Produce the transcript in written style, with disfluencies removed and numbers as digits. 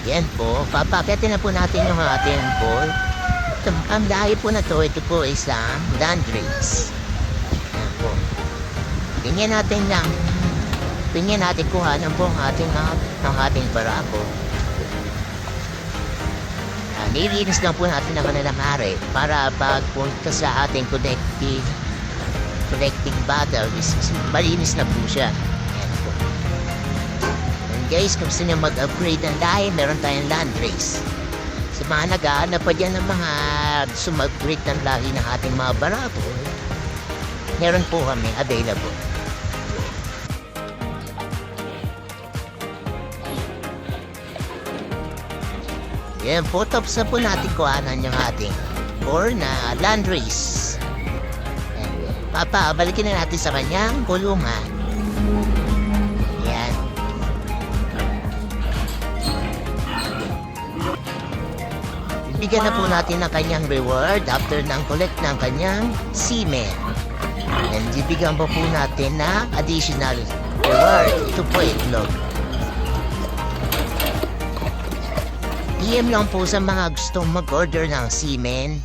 Yan po, papakitin na po natin yung ating pool. Ang lahi po na to, ito po isang landrace. Yan po. Tingnan natin kuhanan po ang ating barako. Nilinis lang po natin ang kanilang hari para pagpunta sa ating connecting bottle is malinis na po siya. Yan po. And guys, kung gusto nyo mag-upgrade ng lahi, meron tayong landrace. Sa mga nag-aanap pa dyan ng mga sumag-upgrade ng lahi ng ating mga barako, meron po kami available. Yan po, tapos na po natin kuhanan yung ating core na landrace. Balikin na natin sa kanyang kulungan. Yan. Bibigyan na po natin ng kanyang reward after ng collect ng kanyang semen. And bibigyan po natin na additional reward. Ito po itlog. PM lang po sa mga gustong mag-order ng semen.